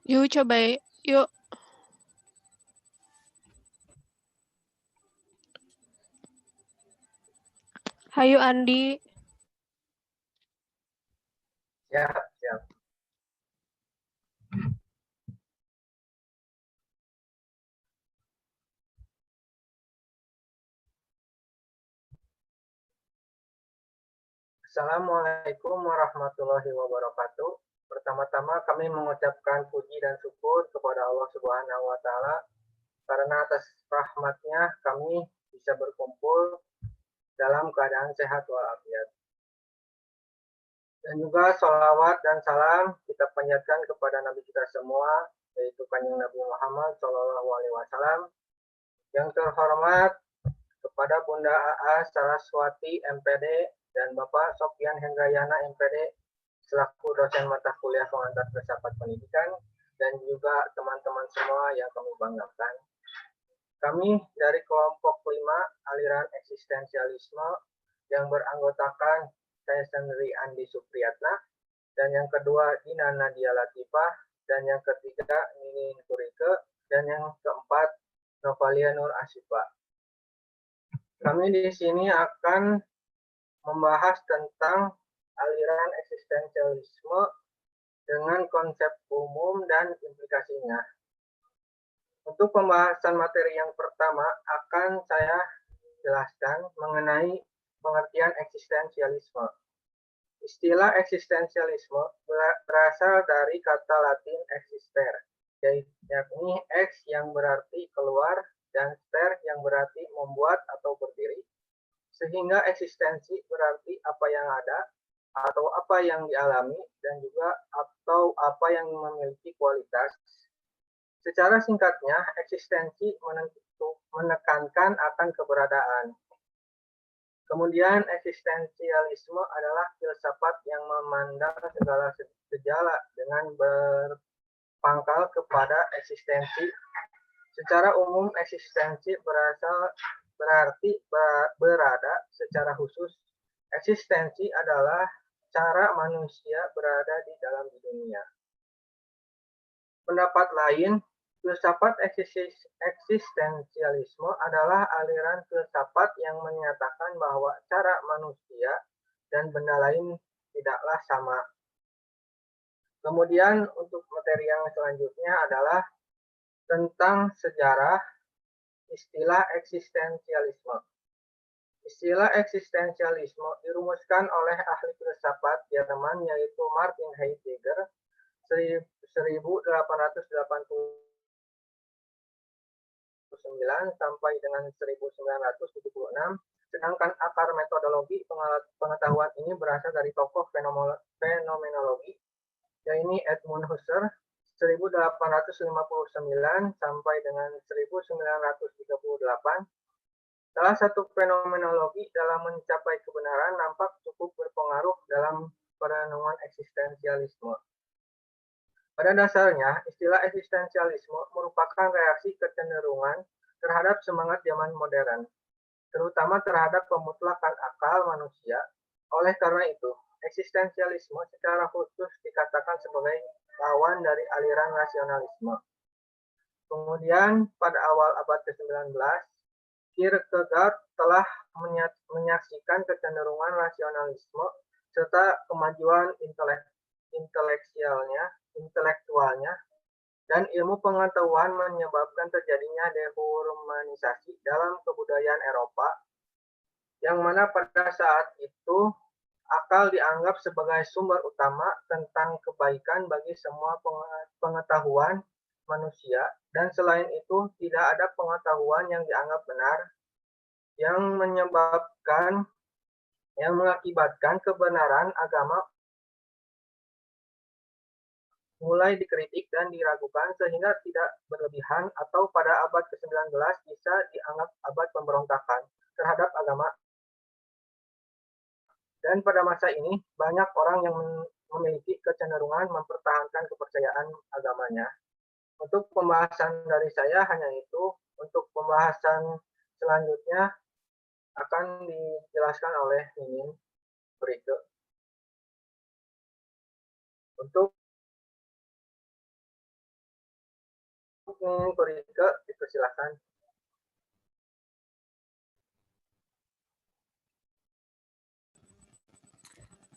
Yuk coba yuk. Hayu Andi. Siap, siap. Assalamualaikum warahmatullahi wabarakatuh. Pertama-tama kami mengucapkan puji dan syukur kepada Allah Subhanahu wa Ta'ala karena atas rahmatnya kami bisa berkumpul dalam keadaan sehat walafiat. Dan juga sholawat dan salam kita panjatkan kepada Nabi kita semua, yaitu Kanjeng Nabi Muhammad SAW. Yang terhormat kepada Bunda AA Saraswati MPD dan Bapak Sofyan Hendrayana MPD selaku dosen mata kuliah pengantar filsafat pendidikan dan juga teman-teman semua yang kami banggakan. Kami dari kelompok 5 aliran eksistensialisme yang beranggotakan saya sendiri Andi Supriyatna, dan yang kedua Dina Nadia Latifah, dan yang ketiga Nini Kurike, dan yang keempat Novalia Nur Asyifa. Kami di sini akan membahas tentang aliran eksistensialisme dengan konsep umum dan implikasinya. Untuk pembahasan materi yang pertama akan saya jelaskan mengenai pengertian eksistensialisme. Istilah eksistensialisme berasal dari kata Latin exister, yakni ex yang berarti keluar dan ster yang berarti membuat atau berdiri, sehingga eksistensi berarti apa yang ada atau apa yang dialami dan juga atau apa yang memiliki kualitas. Secara singkatnya, eksistensi menekankan akan keberadaan. Kemudian eksistensialisme adalah filsafat yang memandang segala gejala dengan berpangkal kepada eksistensi. Secara umum, eksistensi berarti berada secara khusus. Eksistensi adalah cara manusia berada di dalam dunia. Pendapat lain, filsafat eksistensialisme adalah aliran filsafat yang menyatakan bahwa cara manusia dan benda lain tidaklah sama. Kemudian untuk materi yang selanjutnya adalah tentang sejarah istilah eksistensialisme. Istilah eksistensialisme dirumuskan oleh ahli filsafat Jerman yaitu Martin Heidegger 1879 sampai dengan 1976, sedangkan akar metodologi pengetahuan ini berasal dari tokoh fenomenologi, yaitu Edmund Husserl 1859 sampai dengan 1938. Salah satu fenomenologi dalam mencapai kebenaran nampak cukup berpengaruh dalam perenungan eksistensialisme. Pada dasarnya, istilah eksistensialisme merupakan reaksi kecenderungan terhadap semangat zaman modern, terutama terhadap pemutlakan akal manusia. Oleh karena itu, eksistensialisme secara khusus dikatakan sebagai lawan dari aliran rasionalisme. Kemudian, pada awal abad ke-19, Kierkegaard telah menyaksikan kecenderungan rasionalisme serta kemajuan intelektualnya, dan ilmu pengetahuan menyebabkan terjadinya dehumanisasi dalam kebudayaan Eropa, yang mana pada saat itu akal dianggap sebagai sumber utama tentang kebaikan bagi semua pengetahuan manusia, dan selain itu tidak ada pengetahuan yang dianggap benar, yang mengakibatkan kebenaran agama mulai dikritik dan diragukan sehingga tidak berlebihan atau pada abad ke-19 bisa dianggap abad pemberontakan terhadap agama. Dan pada masa ini banyak orang yang memiliki kecenderungan mempertahankan kepercayaan agamanya. Untuk pembahasan dari saya hanya itu. Untuk pembahasan selanjutnya akan dijelaskan oleh Nining berikut. Untuk Korike, dipersilakan.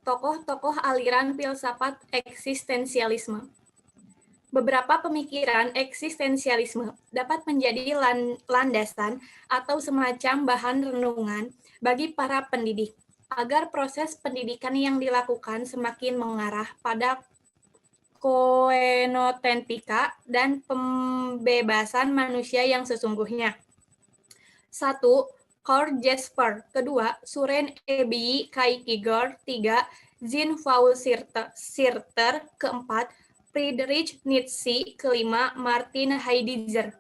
Tokoh-tokoh aliran filsafat eksistensialisme. Beberapa pemikiran eksistensialisme dapat menjadi landasan atau semacam bahan renungan bagi para pendidik, agar proses pendidikan yang dilakukan semakin mengarah pada koenotentika dan pembebasan manusia yang sesungguhnya. 1. Karl Jasper. 2. Søren Ebbe Kierkegaard. 3. Jean-Paul Sartre. 4. Friedrich Nietzsche. 5. Martin Heidegger.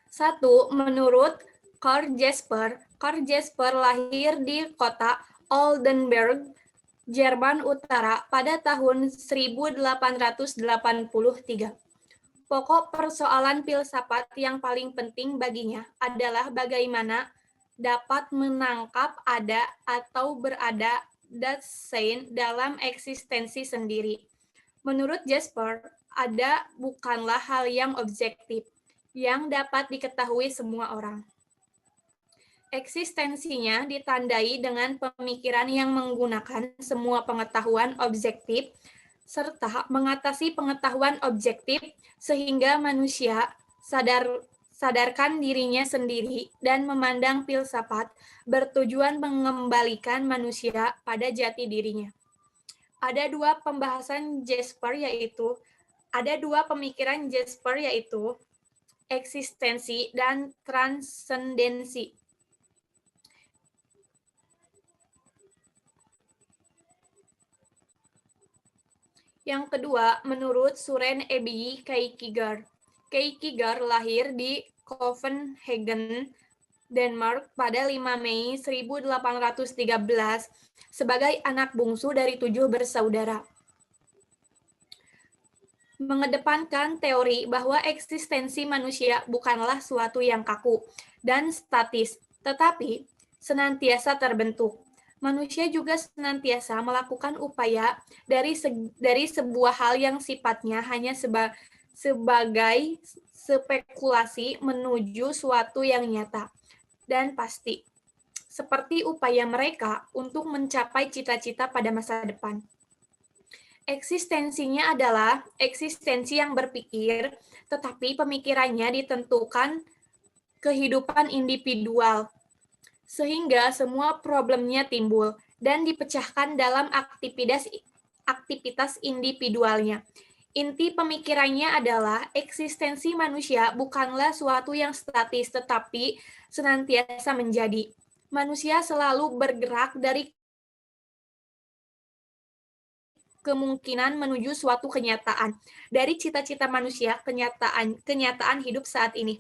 Satu, menurut Karl Jasper lahir di kota Oldenburg, Jerman Utara pada tahun 1883. Pokok persoalan filsafat yang paling penting baginya adalah bagaimana dapat menangkap ada atau berada Dasein dalam eksistensi sendiri. Menurut Jasper, ada bukanlah hal yang objektif, yang dapat diketahui semua orang. Eksistensinya ditandai dengan pemikiran yang menggunakan semua pengetahuan objektif serta mengatasi pengetahuan objektif sehingga manusia sadarkan dirinya sendiri dan memandang filsafat bertujuan mengembalikan manusia pada jati dirinya. Ada dua pemikiran Jasper yaitu eksistensi dan transendensi. Yang kedua, menurut Søren Ebbe Kierkegaard. Kierkegaard lahir di Copenhagen, Denmark pada 5 Mei 1813 sebagai anak bungsu dari 7 bersaudara. Mengedepankan teori bahwa eksistensi manusia bukanlah suatu yang kaku dan statis, tetapi senantiasa terbentuk. Manusia juga senantiasa melakukan upaya dari sebuah hal yang sifatnya hanya sebagai spekulasi menuju suatu yang nyata dan pasti, seperti upaya mereka untuk mencapai cita-cita pada masa depan. Eksistensinya adalah eksistensi yang berpikir, tetapi pemikirannya ditentukan kehidupan individual, sehingga semua problemnya timbul dan dipecahkan dalam aktivitas individualnya. Inti pemikirannya adalah eksistensi manusia bukanlah suatu yang statis, tetapi senantiasa menjadi. Manusia selalu bergerak dari kemungkinan menuju suatu kenyataan. Dari cita-cita manusia, kenyataan hidup saat ini.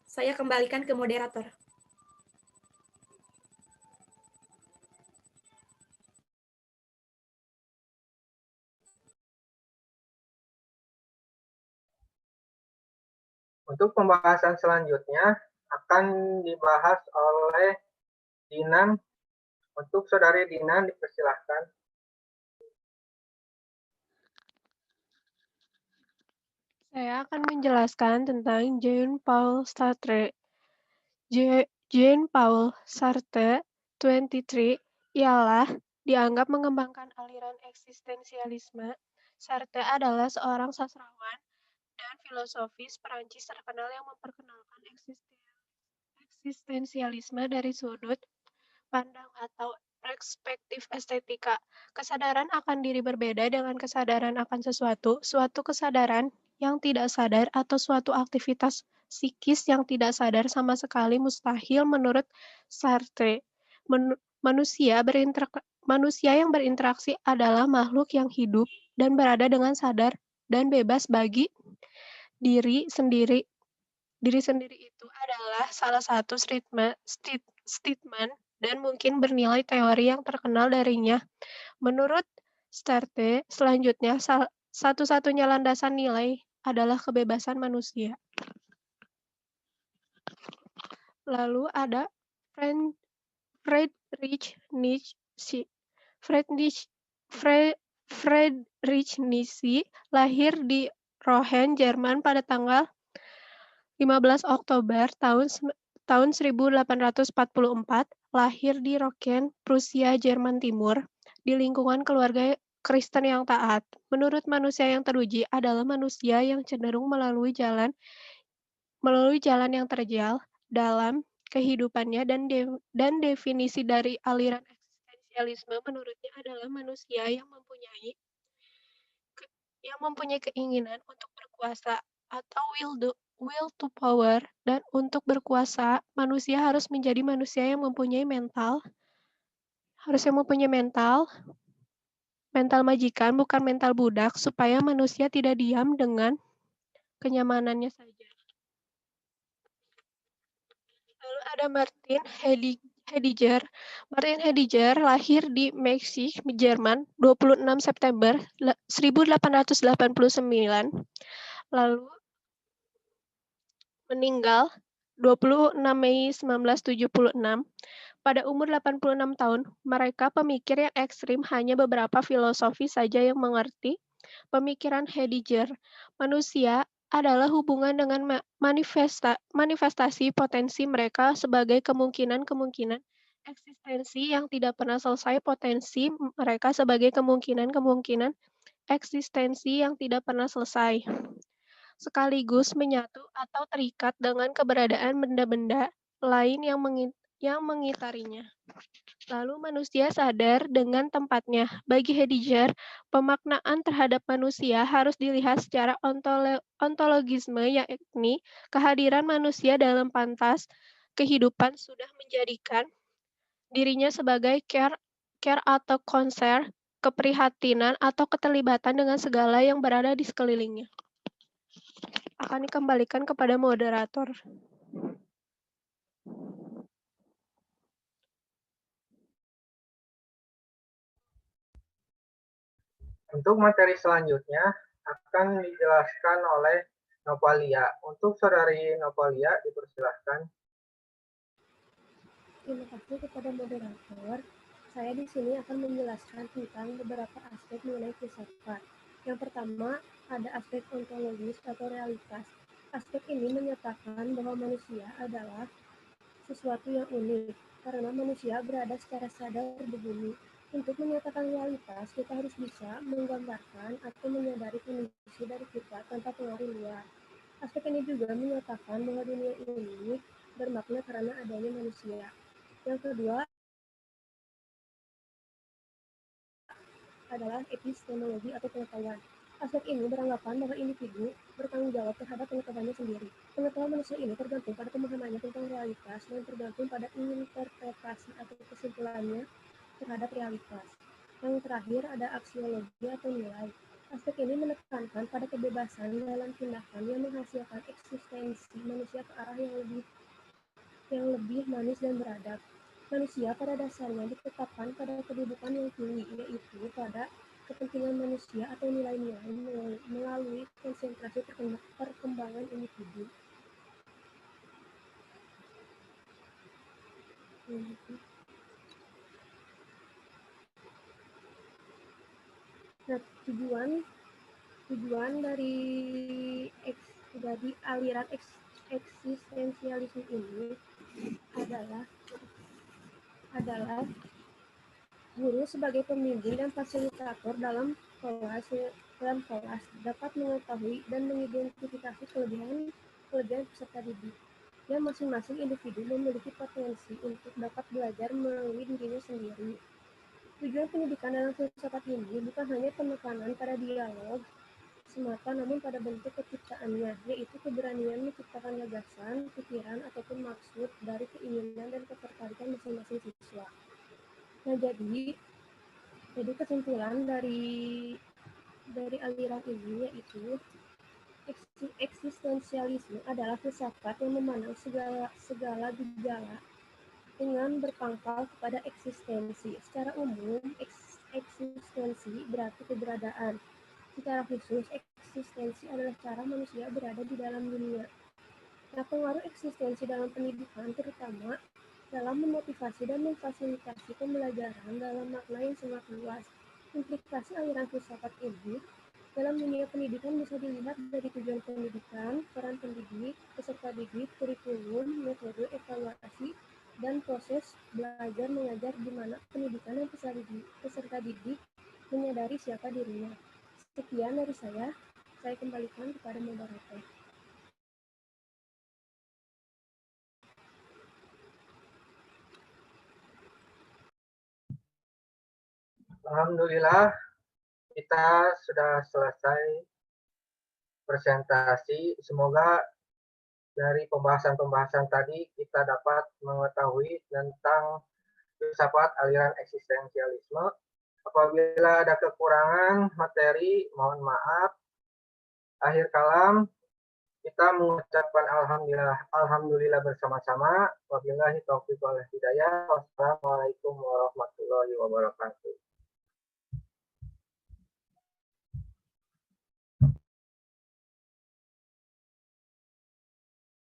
Saya kembalikan ke moderator. Untuk pembahasan selanjutnya akan dibahas oleh Dinan. Untuk Saudari Dinan, dipersilahkan. Saya akan menjelaskan tentang Jean-Paul Sartre. Jean-Paul Sartre, 23, ialah dianggap mengembangkan aliran eksistensialisme. Sartre adalah seorang sastrawan dan filosofis Perancis terkenal yang memperkenalkan eksistensialisme dari sudut pandang atau perspektif estetika. Kesadaran akan diri berbeda dengan kesadaran akan sesuatu, suatu kesadaran yang tidak sadar atau suatu aktivitas psikis yang tidak sadar sama sekali mustahil menurut Sartre. Manusia yang berinteraksi adalah makhluk yang hidup dan berada dengan sadar dan bebas bagi diri sendiri. Diri sendiri itu adalah salah satu statement dan mungkin bernilai teori yang terkenal darinya. Menurut Sartre, selanjutnya satu-satunya landasan nilai adalah kebebasan manusia. Lalu ada Friedrich Nietzsche. Friedrich Nietzsche lahir di Rohen, Jerman pada tanggal 15 Oktober tahun 1844, lahir di Rocken, Prusia, Jerman Timur, di lingkungan keluarga Kristen yang taat. Menurut manusia yang teruji adalah manusia yang cenderung melalui jalan yang terjal dalam kehidupannya, dan definisi dari aliran eksistensialisme menurutnya adalah manusia yang mempunyai keinginan untuk berkuasa atau will to power, dan untuk berkuasa manusia harus menjadi manusia yang mempunyai mental majikan, bukan mental budak, supaya manusia tidak diam dengan kenyamanannya saja. Lalu ada Heidegger. Martin Heidegger lahir di Meksik, Jerman, 26 September 1889, lalu meninggal 26 Mei 1976 pada umur 86 tahun. Mereka pemikir yang ekstrim, hanya beberapa filosofi saja yang mengerti pemikiran Heidegger. Manusia adalah hubungan dengan manifestasi potensi mereka sebagai kemungkinan-kemungkinan eksistensi yang tidak pernah selesai, potensi mereka sebagai kemungkinan-kemungkinan eksistensi yang tidak pernah selesai, sekaligus menyatu atau terikat dengan keberadaan benda-benda lain yang mengitarinya. Lalu manusia sadar dengan tempatnya. Bagi Heidegger, pemaknaan terhadap manusia harus dilihat secara ontologisme, yakni kehadiran manusia dalam pantas kehidupan sudah menjadikan dirinya sebagai care atau concern, keprihatinan atau keterlibatan dengan segala yang berada di sekelilingnya. Akan dikembalikan kepada moderator. Untuk materi selanjutnya akan dijelaskan oleh Novalia. Untuk Saudari Novalia, dipersilahkan. Terima kasih kepada moderator. Saya di sini akan menjelaskan tentang beberapa aspek mengenai filsafat. Yang pertama, ada aspek ontologis atau realitas. Aspek ini menyatakan bahwa manusia adalah sesuatu yang unik, karena manusia berada secara sadar di bumi. Untuk menyatakan realitas, kita harus bisa menggambarkan atau menyadari kondisi dari kita tanpa pengaruh luar. Aspek ini juga menyatakan bahwa dunia ini bermakna karena adanya manusia. Yang kedua adalah epistemologi atau pengetahuan. Aspek ini beranggapan bahwa individu bertanggung jawab terhadap pengetahuannya sendiri. Pengetahuan manusia ini tergantung pada pemahamannya tentang realitas dan tergantung pada interpretasi atau kesimpulannya terhadap realitas. Yang terakhir ada aksiologi atau nilai. Aspek ini menekankan pada kebebasan dalam tindakan yang menghasilkan eksistensi manusia ke arah yang lebih manis dan beradab. Manusia pada dasarnya ditetapkan pada kedudukan yang tinggi, yaitu pada kepentingan manusia atau nilai-nilai melalui konsentrasi perkembangan individu. Nah, tujuan dari aliran eksistensialisme ini adalah guru sebagai pembimbing dan fasilitator dalam kelas dapat mengetahui dan mengidentifikasi kelebihan peserta didik, yang masing-masing individu memiliki potensi untuk dapat belajar melalui dirinya sendiri. Tujuan pendidikan dalam filsafat ini bukan hanya penekanan pada dialog semata, namun pada bentuk keciptaannya, yaitu keberanian menciptakan gagasan, pikiran, ataupun maksud dari keinginan dan ketertarikan masing-masing siswa. Nah, jadi kesimpulan dari aliran ini yaitu eksistensialisme adalah filsafat yang memandang segala gejala dengan berpangkal kepada eksistensi. Secara umum, eksistensi berarti keberadaan. Secara khusus, eksistensi adalah cara manusia berada di dalam dunia. Nah, pengaruh eksistensi dalam pendidikan terutama dalam memotivasi dan memfasilitasi pembelajaran dalam makna yang sangat luas. Implikasi aliran filsafat ini dalam dunia pendidikan bisa dilihat dari tujuan pendidikan, peran pendidik, peserta didik, kurikulum, metode, evaluasi, dan proses belajar mengajar di mana pendidikan dan peserta didik menyadari siapa dirinya. Sekian dari saya kembalikan kepada moderator. Alhamdulillah, kita sudah selesai presentasi. Semoga dari pembahasan-pembahasan tadi kita dapat mengetahui tentang filsafat aliran eksistensialisme. Apabila ada kekurangan materi, mohon maaf. Akhir kalam, kita mengucapkan alhamdulillah bersama-sama. Wabillahi taufiq wal hidayah. Wassalamualaikum warahmatullahi wabarakatuh.